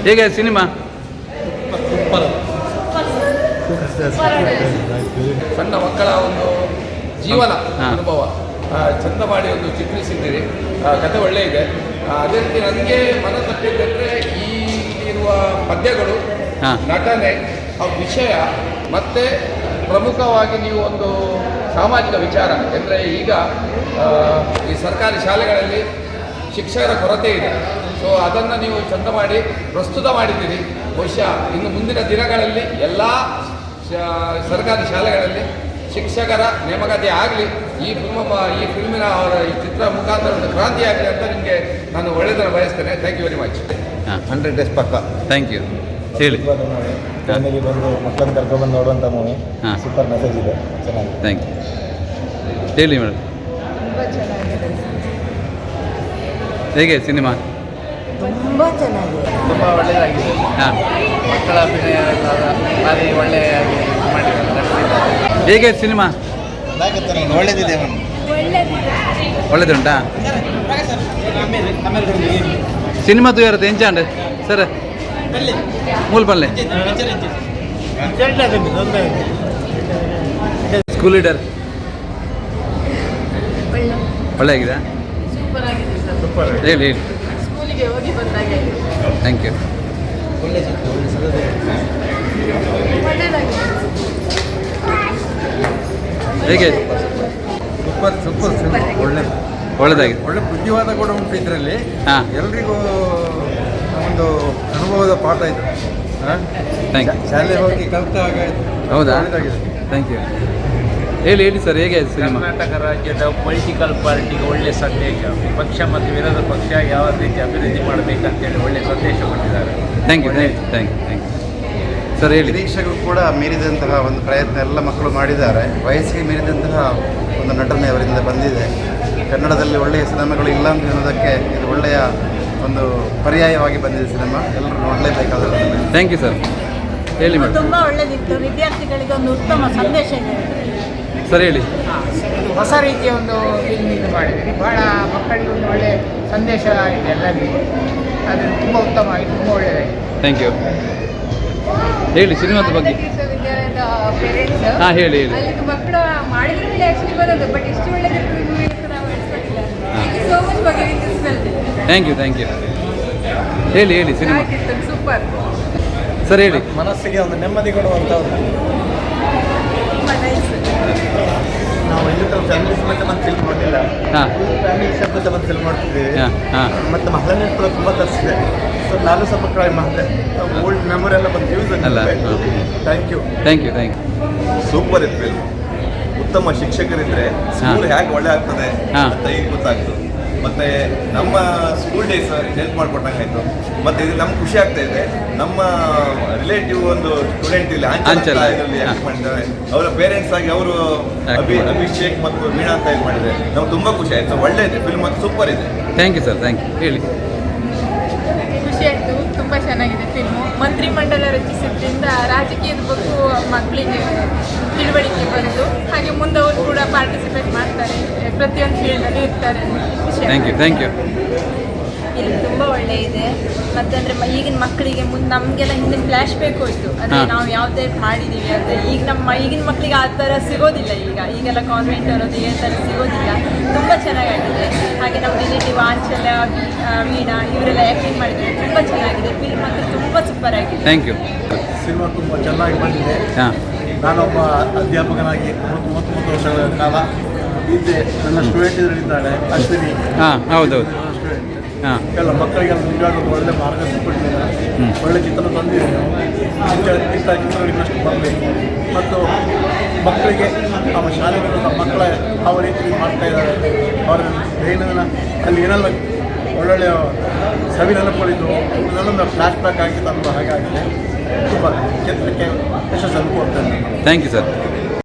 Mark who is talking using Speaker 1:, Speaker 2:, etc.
Speaker 1: ಹೇಗೆ ಸಿನಿಮಾ?
Speaker 2: ಸಣ್ಣ ಮಕ್ಕಳ ಒಂದು ಜೀವನ ಅನುಭವ ಚಂದ ಮಾಡಿ ಒಂದು ಚಿತ್ರಿಸಿದ್ದೀರಿ. ಕತೆ ಒಳ್ಳೆ ಇದೆ. ಅದೇ ರೀತಿ ನನಗೆ ಮನ ತಟ್ಟಿದ್ದಂದರೆ ಇರುವ ಪದ್ಯಗಳು, ನಟನೆ, ಆ ವಿಷಯ, ಮತ್ತು ಪ್ರಮುಖವಾಗಿ ನೀವು ಒಂದು ಸಾಮಾಜಿಕ ವಿಚಾರ ಅಂದರೆ ಈಗ ಈ ಸರ್ಕಾರಿ ಶಾಲೆಗಳಲ್ಲಿ ಶಿಕ್ಷಕರ ಕೊರತೆ ಇದೆ. ಸೊ ಅದನ್ನು ನೀವು ಚಂದ ಮಾಡಿ ಪ್ರಸ್ತುತ ಮಾಡಿದ್ದೀರಿ. ಬಹುಶಃ ಇನ್ನು ಮುಂದಿನ ದಿನಗಳಲ್ಲಿ ಎಲ್ಲ ಸರ್ಕಾರಿ ಶಾಲೆಗಳಲ್ಲಿ ಶಿಕ್ಷಕರ ನೇಮಕಾತಿ ಆಗಲಿ, ಈ ಫಿಲ್ಮಿನ ಅವರ ಈ ಚಿತ್ರ ಮುಖಾಂತರ ಒಂದು ಕ್ರಾಂತಿ ಆಗಲಿ ಅಂತ ನಿಮಗೆ ನಾನು ಒಳ್ಳೆಯದನ್ನು ಬಯಸ್ತೇನೆ. Thank you very much.
Speaker 3: 100 days ಪಕ್ಕ.
Speaker 1: Thank you. ಹೇಳಿ.
Speaker 3: ಫ್ಯಾಮಿಲಿ ಬಂದು ಮಕ್ಕಳನ್ನು ಕರ್ಕೊಂಡ್ಬಂದು ನೋಡುವಂಥ ಮೂವಿ. ಸೂಪರ್ ಮೆಸೇಜ್ ಇದೆ, ಚೆನ್ನಾಗಿದೆ.
Speaker 1: Thank you. ಹೇಳಿ ಮೇಡಮ್.
Speaker 4: ತುಂಬ ಚೆನ್ನಾಗಿದೆ.
Speaker 1: ಹೇಗೆ ಸಿನಿಮಾ?
Speaker 4: ತುಂಬ ಚೆನ್ನಾಗಿದೆ,
Speaker 5: ತುಂಬ ಒಳ್ಳೆಯದಾಗಿದೆ. ಮಕ್ಕಳ ಅಭಿನಯ ಎಲ್ಲ ಭಾರಿ ಒಳ್ಳೆಯಾಗಿ ಮಾಡಿದ್ದಾರೆ.
Speaker 1: ಹೇಗೆ ಸಿನಿಮಾ?
Speaker 3: ಒಳ್ಳೆದಿದೆ.
Speaker 1: ಒಳ್ಳೆದುಂಟಾ? ಸಿನಿಮಾ ತೂಯಾರತ್ತೆ ಎಂಚಾಂಡ್ ಸರ್ ಮೂಲ ಪಲ್ಲೆ ಸ್ಕೂಲ್ ಲೀಡರ್ ಒಳ್ಳೆ ಆಗಿದೆ.
Speaker 4: ಸೂಪರ್ ಆಗಿದೆ ಸರ್.
Speaker 1: ಹೇಳಿ ಹೇಳಿ.
Speaker 4: ಸ್ಕೂಲಿಗೆ ಹೋಗಿ ಬಂದಾಗೆ.
Speaker 1: Thank you.
Speaker 4: ಒಳ್ಳೆಯದಾಗಿದೆ.
Speaker 1: ಹೇಗೆ?
Speaker 3: ಸೂಪರ್ ಸಿನಿಮಾ.
Speaker 1: ಒಳ್ಳೆದಾಗಿದೆ.
Speaker 3: ಒಳ್ಳೆ ಬುದ್ಧಿವಾದ ಕೂಡ ಉಂಟು ಇದರಲ್ಲಿ. ಎಲ್ರಿಗೂ ಒಂದು ಅನುಭವದ ಪಾಠ ಇದು.
Speaker 1: Thank you.
Speaker 3: ಶಾಲೆ ಹೋಗಿ ಕಲಿತ ಹಾಗೆ.
Speaker 1: ಹೌದಾ?
Speaker 3: ಒಳ್ಳೆದಾಗಿದೆ.
Speaker 1: Thank you. ಹೇಳಿ ಹೇಳಿ ಸರ್, ಹೇಗೆ ಸಿನಿಮಾ?
Speaker 5: ಕರ್ನಾಟಕ ರಾಜ್ಯದ ಪೊಲಿಟಿಕಲ್ ಪಾರ್ಟಿಗೆ ಒಳ್ಳೆಯ ಸಂದೇಶ, ಪಕ್ಷ ಮತ್ತು ವಿರೋಧ ಪಕ್ಷ ಯಾವ ರೀತಿ ಅಭಿವೃದ್ಧಿ ಮಾಡಬೇಕಂತೇಳಿ ಒಳ್ಳೆಯ ಸಂದೇಶ ಕೊಟ್ಟಿದ್ದಾರೆ.
Speaker 1: Thank you thank you thank you thank you sir. ಹೇಳಿ.
Speaker 6: ನಿರೀಕ್ಷೆಗೂ ಕೂಡ ಮೀರಿದಂತಹ ಒಂದು ಪ್ರಯತ್ನ ಎಲ್ಲ ಮಕ್ಕಳು ಮಾಡಿದ್ದಾರೆ. ವಯಸ್ಸಿಗೆ ಮೀರಿದಂತಹ ಒಂದು ನಟನೆ ಅವರಿಂದ ಬಂದಿದೆ. ಕನ್ನಡದಲ್ಲಿ ಒಳ್ಳೆಯ ಸಿನಿಮಾಗಳು ಇಲ್ಲ ಅಂತ ಹೇಳೋದಕ್ಕೆ ಇದು ಒಳ್ಳೆಯ ಒಂದು ಪರ್ಯಾಯವಾಗಿ ಬಂದಿದೆ ಸಿನಿಮಾ. ಎಲ್ಲರೂ ನೋಡಲೇಬೇಕಾದ.
Speaker 1: Thank you sir. ಹೇಳಿ ಮೇಡಮ್.
Speaker 4: ತುಂಬ ಒಳ್ಳೆದಿತ್ತು. ವಿದ್ಯಾರ್ಥಿಗಳಿಗೆ ಒಂದು ಉತ್ತಮ ಸಂದೇಶ ಇದೆ
Speaker 1: ಸರ್. ಹೇಳಿ.
Speaker 7: ಹೊಸ ರೀತಿಯ ಒಂದು ಫಿಲ್ಮ್ ಇದು ಮಾಡಿದ್ವಿ. ಭಾಳ ಮಕ್ಕಳಿಗೆ ಒಂದು ಒಳ್ಳೆಯ ಸಂದೇಶ ಇದೆ ಎಲ್ಲರಿಗೂ. ಅದು ತುಂಬ ಉತ್ತಮವಾಗಿ, ತುಂಬ ಒಳ್ಳೆಯದಾಗಿದೆ.
Speaker 1: Thank you. ಹೇಳಿ ಸಿನಿಮಾದ ಬಗ್ಗೆ.
Speaker 4: ವಿದ್ಯಾಲಯದ ಪೇರೆಂಟ್ಸ್
Speaker 1: ಹೇಳಿ ಹೇಳಿ.
Speaker 4: ಅಲ್ಲಿ ಮಕ್ಕಳು ಮಾಡಿದ್ರೆ ಮೇಲೆ ಆ್ಯಕ್ಚುಲಿ ಬರೋದು, ಬಟ್ ಇಷ್ಟು ಒಳ್ಳೆಯ ಮೂವಿ ಅಂತ ನಾವು ಎಣಿಸ್ಕೊಂಡಿಲ್ಲ. ಥ್ಯಾಂಕ್ ಯು ಸೋ ಮಚ್ ಬಗ್ಗೆ
Speaker 1: ಥ್ಯಾಂಕ್ ಯು ಥ್ಯಾಂಕ್ ಯು. ಹೇಳಿ ಹೇಳಿ ಸಿನಿಮಾ.
Speaker 4: Super
Speaker 1: sir. ಹೇಳಿ.
Speaker 3: ಮನಸ್ಸಿಗೆ ಒಂದು ನೆಮ್ಮದಿ ಕೊಡುವಂಥ
Speaker 4: ತುಂಬ ನೈಸ್.
Speaker 3: ನಾವು ಇಲ್ಲಿ ಫ್ಯಾಮಿಲಿ ಸಮೇತ ಬಂದು ಫಿಲ್ಮ್ ನೋಡಿಲ್ಲ. ಫ್ಯಾಮಿಲಿ ಸಮೇತ ಬಂದು ಫಿಲ್ಮ್ ಮಾಡ್ತಿದ್ದೀವಿ. ಮತ್ತು ಮಹಳನೇ ಕೂಡ ತುಂಬ ತರಿಸಿದೆ. ಸೊ ನಾನು ಸ್ವಲ್ಪ ಟ್ರೈ ಮಾಡಿದೆ. ಓಲ್ಡ್ ಮೆಮೊರಿ ಎಲ್ಲ ಬಂದು ಯೂಸ್
Speaker 1: ಅಲ್ಲ.
Speaker 3: Thank you.
Speaker 1: Thank you thank you.
Speaker 8: Super ಇತ್ತು ಫಿಲ್ಮ್. ಉತ್ತಮ ಶಿಕ್ಷಕರಿದ್ದರೆ ಸ್ಕೂಲ್ ಹೇಗೆ ಒಳ್ಳೆ ಆಗ್ತದೆ ಅಂತ ಈಗ ಗೊತ್ತಾಗ್ತದೆ. ಮತ್ತು ನಮ್ಮ ಸ್ಕೂಲ್ ಡೇಸ್ ಹೆಲ್ಪ್ ಮಾಡಿಕೊಟ್ಟಂಗೆ ಆಯಿತು. ಮತ್ತು ಇದು ನಮ್ಗೆ ಖುಷಿ ಆಗ್ತಾ ಇದೆ. ನಮ್ಮ ರಿಲೇಟಿವ್ ಒಂದು ಸ್ಟೂಡೆಂಟ್ ಇಲ್ಲಿ ಆಂಚಲ ಇದರಲ್ಲಿ ಆ್ಯಕ್ಟ್ ಮಾಡಿದ್ದಾರೆ. ಅವರ ಪೇರೆಂಟ್ಸ್ ಆಗಿ ಅವರು ಅಭಿಷೇಕ್ ಮತ್ತು ವೀಣಾ ಅಂತ ಇದು ಮಾಡಿದ್ದಾರೆ. ನಮ್ಗೆ ತುಂಬ ಖುಷಿ ಆಯಿತು. ಒಳ್ಳೆ ಇದೆ ಫಿಲ್ಮ್, ಮತ್ತು ಸೂಪರ್ ಇದೆ.
Speaker 1: Thank you sir. Thank you. ಹೇಳಿ.
Speaker 4: ಖುಷಿ ಆಯಿತು. ತುಂಬ ಚೆನ್ನಾಗಿದೆ ಫಿಲ್ಮು. ಮಂತ್ರಿಮಂಡಲ ರಚಿಸಿದ್ರಿಂದ ರಾಜಕೀಯದ ಬಗ್ಗೆ ಮಕ್ಕಳಿಗೆ ತಿಳುವಳಿಕೆ ಬಂತು. ಹಾಗೆ ಮುಂದೆ ಅವರು ಕೂಡ ಪಾರ್ಟಿಸಿಪೇಟ್ ಮಾಡ್ತಾರೆ, ಪ್ರತಿಯೊಂದು ಫೀಲ್ಡಲ್ಲಿ ಇರ್ತಾರೆ.
Speaker 1: Thank you thank you.
Speaker 4: ಇಲ್ಲಿ ತುಂಬ ಒಳ್ಳೆ ಇದೆ. ಮತ್ತಂದರೆ ಈಗಿನ ಮಕ್ಕಳಿಗೆ ಮುಂದೆ ನಮಗೆಲ್ಲ ಹಿಂದೆ ಫ್ಲ್ಯಾಶ್ ಬೇಕು ಹೋಯ್ತು. ಅಂದರೆ ನಾವು ಯಾವುದೇ ಮಾಡಿದ್ದೀವಿ ಅಂದರೆ ಈಗಿನ ಮಕ್ಕಳಿಗೆ ಆ ಥರ ಸಿಗೋದಿಲ್ಲ. ಈಗೆಲ್ಲ ಕಾನ್ವೆಂಟ್ ಅನ್ನೋದು ಈ ಥರ ಸಿಗೋದಿಲ್ಲ. ತುಂಬ ಚೆನ್ನಾಗಾಗಿದೆ. ಹಾಗೆ ನಮ್ಮ ರಿಲೇಟಿವ್ ಆಂಚಲ, ವೀಣಾ ಇವರೆಲ್ಲ ಆ್ಯಕ್ಟಿಂಗ್ ಮಾಡಿದ್ದಾರೆ. ತುಂಬ ಚೆನ್ನಾಗಿದೆ. ಫಿಲ್ಮ್ ಮಾತ್ರ ತುಂಬ ಸೂಪರ್ ಆಗಿದೆ.
Speaker 1: Thank you.
Speaker 3: ಸಿನಿಮಾ ತುಂಬ ಚೆನ್ನಾಗಿ ಬಂದಿದೆ. ನಾನೊಬ್ಬ ಅಧ್ಯಾಪಕನಾಗಿ 30 ವರ್ಷಗಳ ಕಾಲ ಇದ್ದೆ. ನನ್ನ ಸ್ಟೂಡೆಂಟ್ ಇದರಲ್ಲಿದ್ದಾಳೆ ಅಶ್ವಿನಿ.
Speaker 1: ಹೌದೌದು.
Speaker 3: ಎಲ್ಲ ಮಕ್ಕಳಿಗೆಲ್ಲ ನಿಜವಾಗ್ಲೂ ಒಳ್ಳೆ ಮಾರ್ಗದರ್ಶನ ಕೊಟ್ಟಿದ್ದಾರೆ. ಒಳ್ಳೆ ಚಿತ್ರ ತಂದಿದ್ದೀವಿ. ಇಂಥ ಚಿತ್ರಗಳು ಇನ್ನಷ್ಟು ಬರಬೇಕು. ಮತ್ತು ಮಕ್ಕಳಿಗೆ ನಮ್ಮ ಶಾಲೆಗಳು ನಮ್ಮ ಮಕ್ಕಳ ಯಾವ ರೀತಿ ಮಾಡ್ತಾ ಇದ್ದಾರೆ, ಅವರ ದೈನಂದಿನ ಅಲ್ಲಿ ಏನೆಲ್ಲ ಒಳ್ಳೊಳ್ಳೆಯ ಸವಿ ನೆನಪುಗಳಿದ್ದು ಅದನ್ನೆಲ್ಲ ಫ್ಲ್ಯಾಶ್ ಬ್ಯಾಕ್ ಆಗಿ ತಂದು ಹಾಗಾಗಿದೆ. ತುಂಬ ಚಿತ್ರಕ್ಕೆ ಯಶಸ್ಸನ್ನು ಕೊಡ್ತೇನೆ.
Speaker 1: Thank you sir.